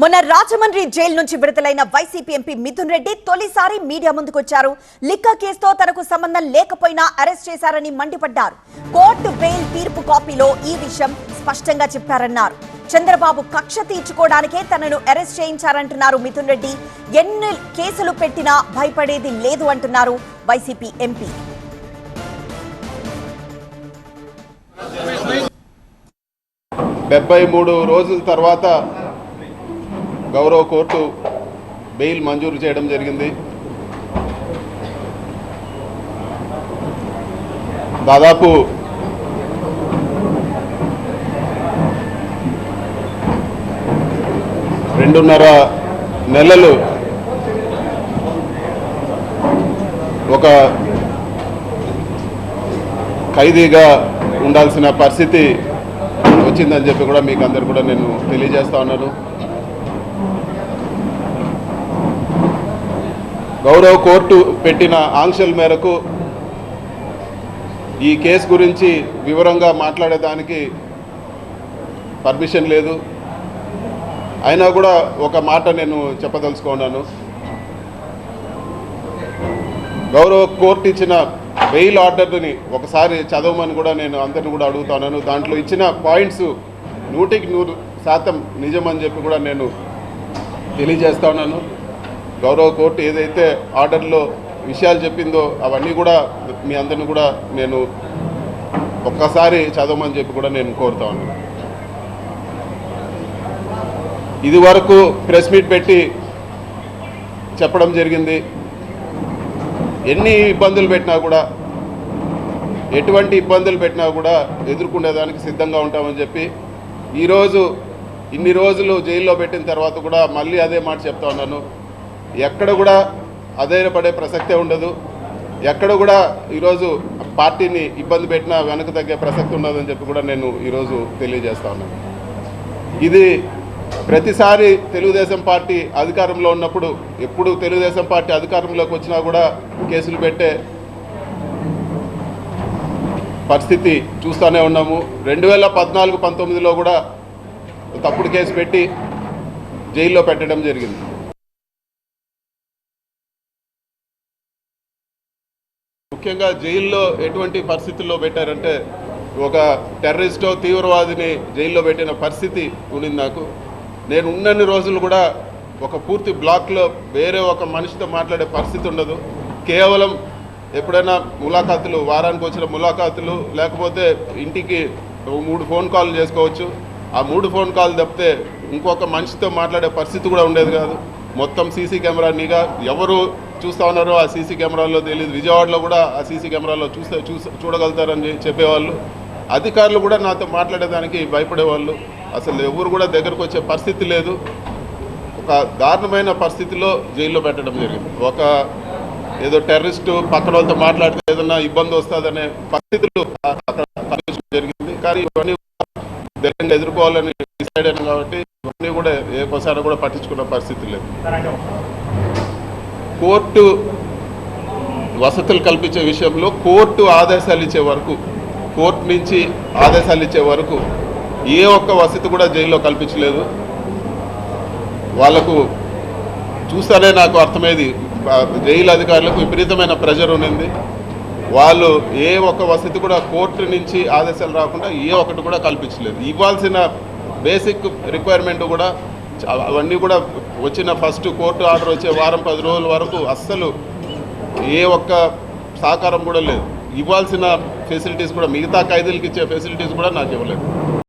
మొన్న రాజమండ్రి జైలు నుంచి విడుదలైన వైసీపీ ఎంపీ మిథున్ రెడ్డి తొలిసారి మీడియా ముందుకొచ్చారు. లిక్కర్ కేసుతో తనకు సంబంధం లేకపోయినా అరెస్ట్ చేశారని మండిపడ్డారు. కోర్టు బెయిల్ తీర్పు కాపీలో ఈ విషయం స్పష్టంగా చెప్పారన్నారు. చంద్రబాబు కక్ష తీర్చుకోవడానికే తనను అరెస్ట్ చేయించారంటున్నారు మిథున్ రెడ్డి. ఎన్ని కేసులు పెట్టినా భయపడేది లేదు అంటున్నారు వైసీపీ ఎంపీ. రోజుల తర్వాత గౌరవ కోర్టు బెయిల్ మంజూరు చేయడం జరిగింది. దాదాపు 2.5 నెలలు ఒక ఖైదీగా ఉండాల్సిన పరిస్థితి వచ్చిందని చెప్పి కూడా మీకు అందరు కూడా నేను తెలియజేస్తా ఉన్నాను. గౌరవ కోర్టు పెట్టిన ఆంక్షల మేరకు ఈ కేసు గురించి వివరంగా మాట్లాడేదానికి పర్మిషన్ లేదు. అయినా కూడా ఒక మాట నేను చెప్పదలుచుకున్నాను. గౌరవ కోర్టు ఇచ్చిన బెయిల్ ఆర్డర్ని ఒకసారి చదవమని కూడా నేను అందరిని కూడా అడుగుతున్నాను. దాంట్లో ఇచ్చిన పాయింట్స్ 100% నిజమని చెప్పి కూడా నేను తెలియజేస్తా ఉన్నాను. గౌరవ కోర్టు ఏదైతే ఆర్డర్లో విషయాలు చెప్పిందో అవన్నీ కూడా మీ అందరిని కూడా నేను ఒక్కసారి చదవమని చెప్పి కూడా నేను కోరుతా ఉన్నాను. ఇది వరకు ప్రెస్ మీట్ పెట్టి చెప్పడం జరిగింది. ఎన్ని ఇబ్బందులు పెట్టినా కూడా, ఎటువంటి ఇబ్బందులు పెట్టినా కూడా ఎదుర్కొనేదానికి సిద్ధంగా ఉంటామని చెప్పి ఈరోజు ఇన్ని రోజులు జైల్లో పెట్టిన తర్వాత కూడా మళ్ళీ అదే మాట చెప్తా ఉన్నాను. ఎక్కడ కూడా అధైర్యపడే ప్రసక్తే ఉండదు. ఎక్కడ కూడా ఈరోజు పార్టీని ఇబ్బంది పెట్టినా వెనక తగ్గే ప్రసక్తి ఉండదని చెప్పి కూడా నేను ఈరోజు తెలియజేస్తా ఉన్నాను. ఇది ప్రతిసారి తెలుగుదేశం పార్టీ అధికారంలో ఉన్నప్పుడు, ఎప్పుడు తెలుగుదేశం పార్టీ అధికారంలోకి వచ్చినా కూడా కేసులు పెట్టే పరిస్థితి చూస్తూనే ఉన్నాము. 2014-19లో కూడా తప్పుడు కేసు పెట్టి జైల్లో పెట్టడం జరిగింది. ముఖ్యంగా జైల్లో ఎటువంటి పరిస్థితుల్లో పెట్టారంటే, ఒక టెర్రరిస్టో తీవ్రవాదిని జైల్లో పెట్టిన పరిస్థితి ఉండింది నాకు. నేను ఉన్నన్ని రోజులు కూడా ఒక పూర్తి బ్లాక్లో వేరే ఒక మనిషితో మాట్లాడే పరిస్థితి ఉండదు. కేవలం ఎప్పుడైనా ములాఖాతులు, వారానికి వచ్చిన ములాఖాతులు, లేకపోతే ఇంటికి 3 ఫోన్ కాల్ చేసుకోవచ్చు. ఆ 3 ఫోన్ కాల్ తప్పితే ఇంకొక మనిషితో మాట్లాడే పరిస్థితి కూడా ఉండేది కాదు. మొత్తం సీసీ కెమెరా నిఘా, ఎవరు చూస్తూ ఉన్నారో ఆ సీసీ కెమెరాల్లో తెలియదు. విజయవాడలో కూడా ఆ సీసీ కెమెరాలో చూడగలుగుతారని చెప్పేవాళ్ళు. అధికారులు కూడా నాతో మాట్లాడేదానికి భయపడేవాళ్ళు. అసలు ఎవరు కూడా దగ్గరకు వచ్చే పరిస్థితి లేదు. ఒక దారుణమైన పరిస్థితిలో జైల్లో పెట్టడం జరిగింది. ఒక ఏదో టెర్రరిస్టు పక్కన వాళ్ళతో మాట్లాడితే ఏదన్నా ఇబ్బంది వస్తుందనే పరిస్థితులు అక్కడ జరిగింది. కానీ ఇవన్నీ ధైర్యంగా ఎదుర్కోవాలని డిసైడ్ అయినాం కాబట్టి ఇవన్నీ కూడా ఏకోసారి కూడా పట్టించుకున్న పరిస్థితి లేదు. కోర్టు వసతులు కల్పించే విషయంలో కోర్టు ఆదేశాలు ఇచ్చే వరకు, కోర్టు నుంచి ఆదేశాలు ఇచ్చే వరకు ఏ ఒక్క వసతి కూడా జైల్లో కల్పించలేదు. వాళ్ళకు చూస్తేనే నాకు అర్థమైంది, జైలు అధికారులకు విపరీతమైన ప్రెషర్ ఉన్నింది. వాళ్ళు ఏ ఒక్క వసతి కూడా కోర్టు నుంచి ఆదేశాలు రాకుండా ఏ ఒక్కటి కూడా కల్పించలేదు. ఇవ్వాల్సిన బేసిక్ రిక్వైర్మెంట్ కూడా అవన్నీ కూడా వచ్చిన ఫస్ట్ కోర్టు ఆర్డర్ వచ్చే వారం 10 రోజుల వరకు అస్సలు ఏ ఒక్క సహకారం కూడా లేదు. ఇవ్వాల్సిన ఫెసిలిటీస్ కూడా, మిగతా ఖైదీలకు ఇచ్చే ఫెసిలిటీస్ కూడా నాకు ఇవ్వలేదు.